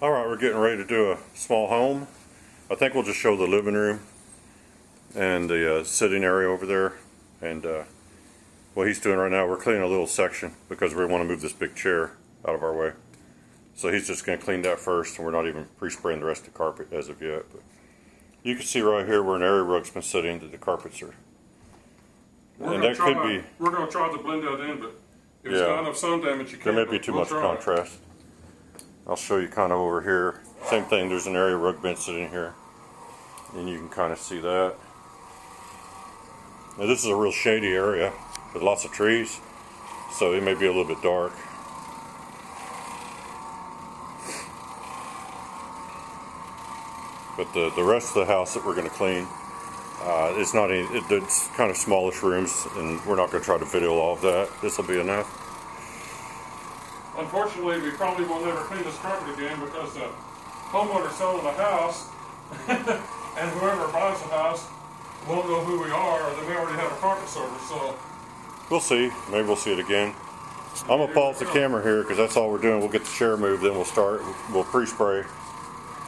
Alright, we're getting ready to do a small home. I think we'll just show the living room and the sitting area over there. And what he's doing right now, we're cleaning a little section because we want to move this big chair out of our way. So he's just going to clean that first, and we're not even pre-spraying the rest of the carpet as of yet. But you can see right here where an area rug's been sitting that the carpets are. We're going to try to blend that in, but if it's got enough sun damage, you can't. There may be too much contrast. I'll show you kind of over here. Same thing, there's an area rug bench sitting here. And you can kind of see that. Now this is a real shady area with lots of trees, so it may be a little bit dark. But the rest of the house that we're going to clean, it's kind of smallish rooms, and we're not going to try to video all of that. This will be enough. Unfortunately, we probably will never clean this carpet again because the homeowner selling the house and whoever buys the house won't know who we are, or they may already have a carpet service. So we'll see. Maybe we'll see it again. I'm gonna pause the camera here because that's all we're doing. We'll get the chair moved, then we'll pre-spray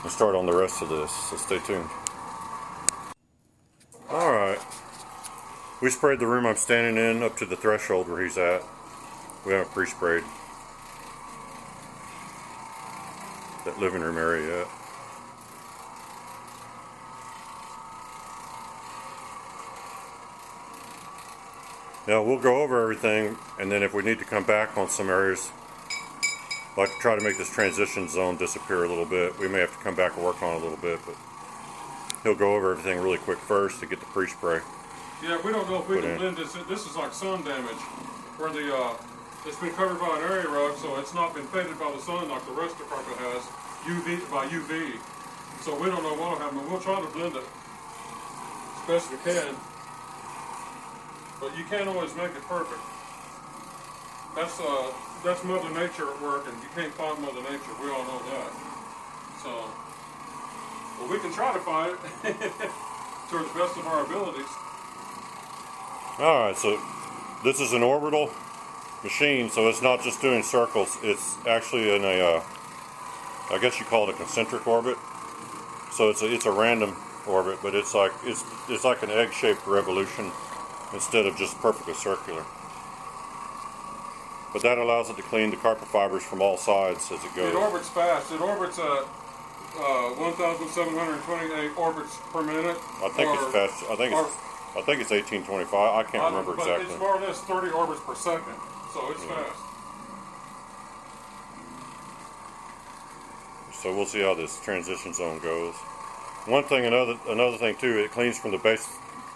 and start on the rest of this. So stay tuned. All right. We sprayed the room I'm standing in up to the threshold where he's at. We haven't pre-sprayed that living room area yet. Now we'll go over everything, and then if we need to come back on some areas, like to try to make this transition zone disappear a little bit, we may have to come back and work on it a little bit, but he'll go over everything really quick first to get the pre-spray. Yeah, we don't know if we can blend this. This is like sun damage, where it's been covered by an area rug, so it's not been faded by the sun like the rest of the carpet has, UV. So we don't know what will happen, but we'll try to blend it as best we can. But you can't always make it perfect. That's Mother Nature at work, and you can't find Mother Nature. We all know that. So, well, we can try to find it to the best of our abilities. All right, so this is an orbital machine, so it's not just doing circles. It's actually in a, I guess you call it a concentric orbit. So it's a random orbit, but it's like an egg-shaped revolution instead of just perfectly circular. But that allows it to clean the carpet fibers from all sides as it goes. It orbits fast. It orbits at 1,728 orbits per minute. I think it's fast. I think it's 1825. I can't remember exactly. But it's more or less 30 orbits per second, so it's fast. So we'll see how this transition zone goes. One thing, another thing too, it cleans from the base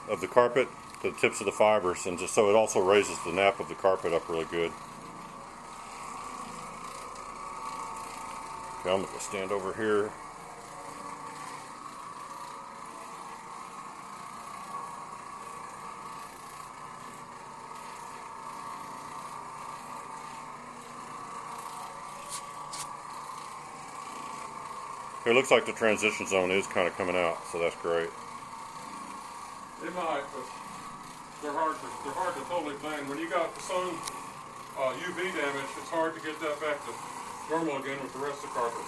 of the carpet to the tips of the fibers, and just so it also raises the nap of the carpet up really good. Okay, I'm going to stand over here. It looks like the transition zone is kind of coming out, so that's great. It might, but they're hard to totally blend. When you got the sun UV damage, it's hard to get that back to normal again with the rest of the carpet.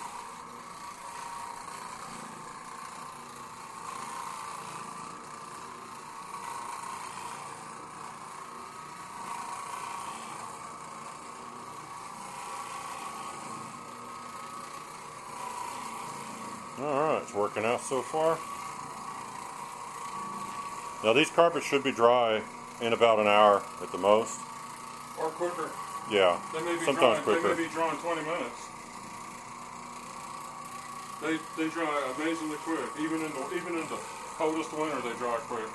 Alright, it's working out so far. Now these carpets should be dry in about an hour at the most. Or quicker. Yeah, sometimes quicker. They may be dry in 20 minutes. They dry amazingly quick. Even in the coldest winter, they dry quick.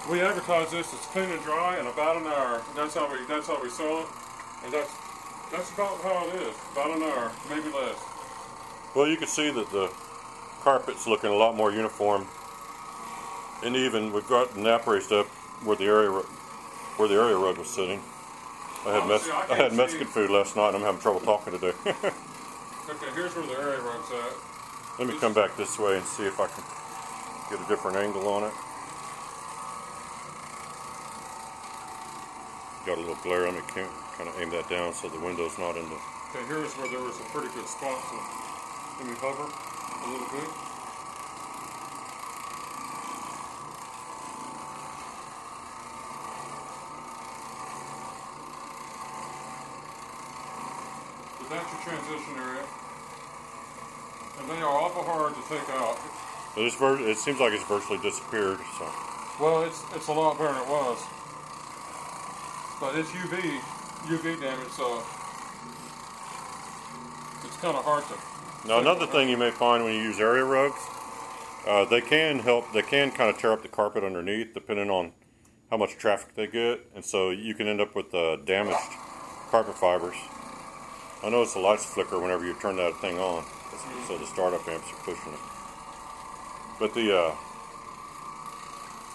We advertise this as clean and dry in about an hour. That's how we sell it, and that's about how it is. About an hour, maybe less. Well, you can see that the carpet's looking a lot more uniform, and even we've got the nap raised up where the area rug was sitting. I had Mexican food last night, and I'm having trouble talking today. Okay, here's where the area rug's at. Let me come back this way and see if I can get a different angle on it. Got a little glare on the kind of aim that down so the window's not in the... Okay, here's where there was a pretty good spot. So let me hover a little bit. So that's your transition area. And they are awful hard to take out. It seems like it's virtually disappeared. So. Well, it's a lot better than it was. But it's UV damage, so it's kind of hard to... Now another thing you may find when you use area rugs, they can kind of tear up the carpet underneath depending on how much traffic they get, and so you can end up with damaged carpet fibers. I notice the lights flicker whenever you turn that thing on, so the startup amps are pushing it. But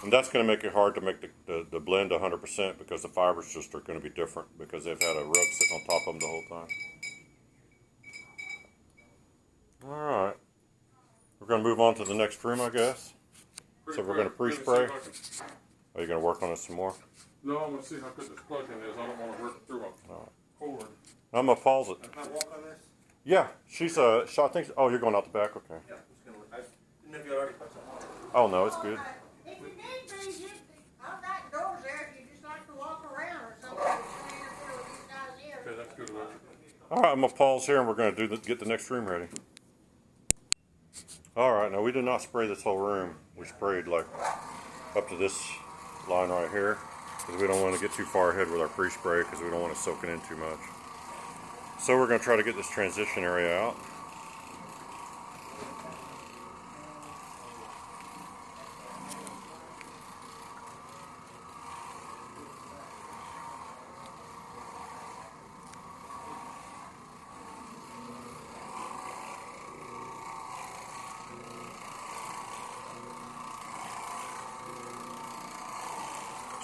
and that's going to make it hard to make the blend 100% because the fibers just are going to be different because they've had a rug sitting on top of them the whole time. Alright. We're going to move on to the next room, I guess. So we're going to pre-spray. Are you going to work on it some more? No, I'm going to see how good this plug-in is. I don't want to work through a cord. I'm going to pause it. Can I walk on this? Yeah, she's I think. Oh, you're going out the back. Okay. Yeah, I didn't know if you already put something on. Oh no, it's good. If you need to, I've got doors there if you just like to walk around or something. With these guys here. Okay, that's good enough. All right, I'm gonna pause here, and we're gonna get the next room ready. All right, now we did not spray this whole room. We sprayed like up to this line right here because we don't want to get too far ahead with our pre-spray because we don't want to soak it in too much. So we're going to try to get this transition area out.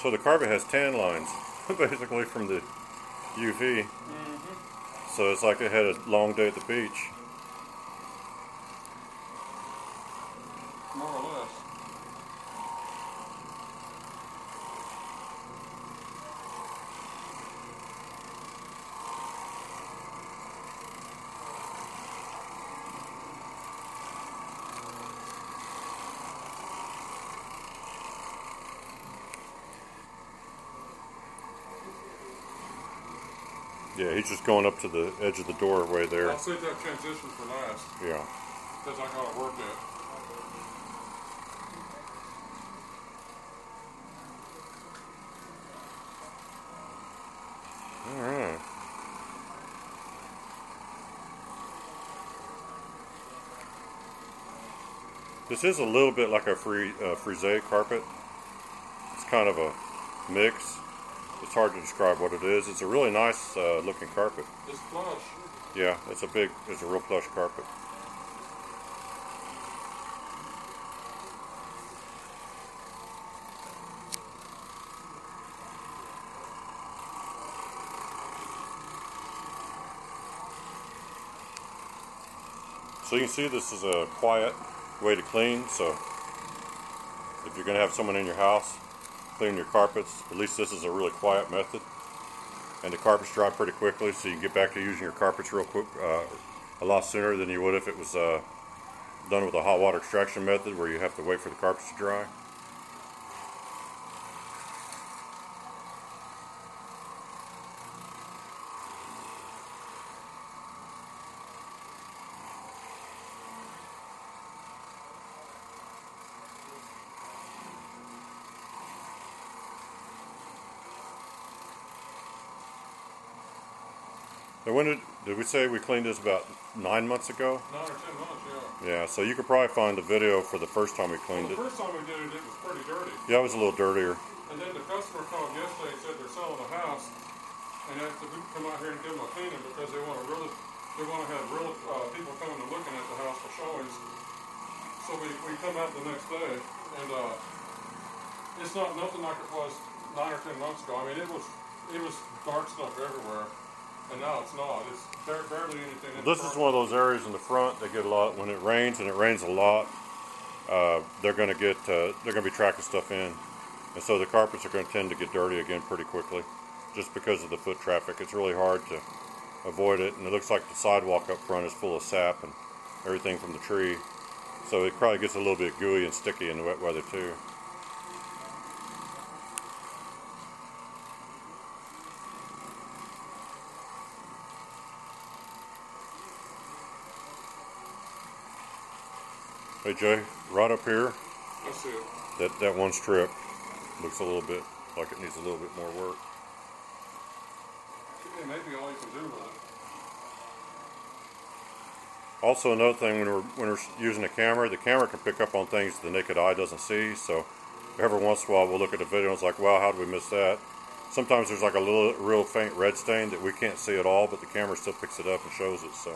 So the carpet has tan lines, basically from the UV. So it's like they had a long day at the beach. More or less. Yeah, he's just going up to the edge of the doorway there. I'll save that transition for last. Yeah. Because I got to work it. Alright. This is a little bit like a frisé carpet. It's kind of a mix. It's hard to describe what it is. It's a really nice looking carpet. It's plush. Yeah, it's a real plush carpet. So you can see this is a quiet way to clean. So if you're going to have someone in your house clean your carpets, at least this is a really quiet method. And the carpets dry pretty quickly, so you can get back to using your carpets real quick, a lot sooner than you would if it was done with a hot water extraction method where you have to wait for the carpets to dry. And when did we say we cleaned this about 9 months ago? 9 or 10 months, yeah. Yeah, so you could probably find the video for the first time we cleaned The it. first time we did it, it was pretty dirty. Yeah, it was a little dirtier. And then the customer called yesterday and said they're selling a house, and asked if we could come out here and give them a cleaning because they want to have real people coming and looking at the house for showings. So we come out the next day, and it's not nothing like it was 9 or 10 months ago. I mean, it was dark stuff everywhere. And now it's not. It's barely anything in This is one of those areas in the front that get a lot when it rains, and it rains a lot. They're going to be tracking stuff in, and so the carpets are going to tend to get dirty again pretty quickly. just because of the foot traffic. It's really hard to avoid it, and it looks like the sidewalk up front is full of sap and everything from the tree. So it probably gets a little bit gooey and sticky in the wet weather too. Hey Jay, right up here, I see it. that one strip looks a little bit like it needs a little bit more work. Yeah, maybe all you can do with it. Also, another thing, when we're using the camera can pick up on things the naked eye doesn't see. So every once in a while we'll look at the video and it's like, wow, how did we miss that? Sometimes there's like a real faint red stain that we can't see at all, but the camera still picks it up and shows it. So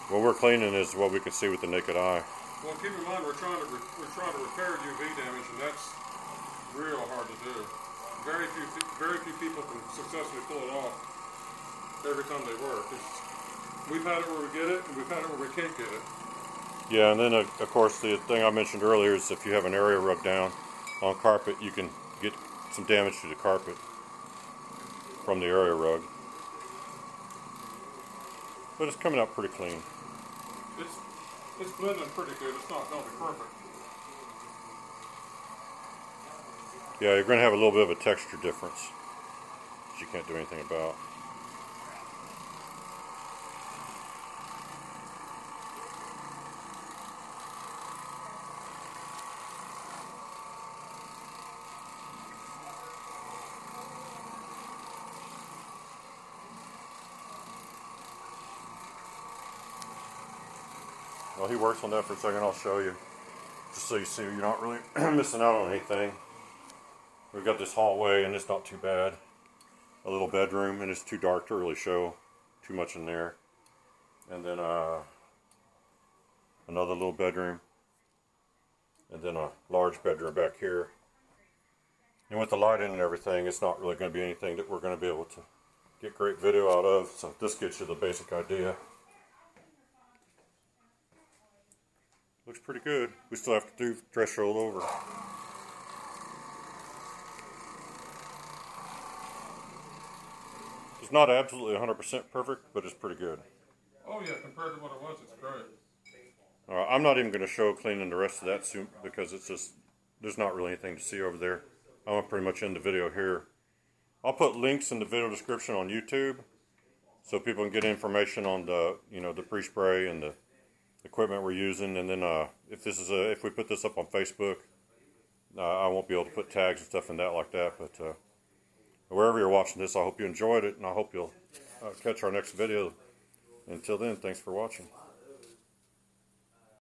what we're cleaning is what we can see with the naked eye. Well, keep in mind we're trying to repair UV damage, and that's real hard to do. Very few people can successfully pull it off every time they work. We've had it where we get it, and we've had it where we can't get it. Yeah, and then of course the thing I mentioned earlier is if you have an area rubbed down on carpet, you can get some damage to the carpet from the area rug. But it's coming out pretty clean. It's blending pretty good. It's not going to be perfect. Yeah, you're going to have a little bit of a texture difference, which you can't do anything about. While he works on that for a second, I'll show you, just so you see you're not really missing out on anything. We've got this hallway, and it's not too bad. A little bedroom, and it's too dark to really show too much in there. And then another little bedroom, and then a large bedroom back here. And with the lighting and everything, it's not really going to be anything that we're going to be able to get great video out of. So this gets you the basic idea. Looks pretty good. We still have to do threshold over. It's not absolutely 100% perfect, but it's pretty good. Oh yeah, compared to what it was, it's great. I'm not even going to show cleaning the rest of that soon because it's just, there's not really anything to see over there. I'm pretty much in the video here. I'll put links in the video description on YouTube so people can get information on the, the pre-spray and the equipment we're using. And then if we put this up on Facebook, I won't be able to put tags and stuff in that like that. But wherever you're watching this, I hope you enjoyed it, and I hope you'll catch our next video. Until then, thanks for watching.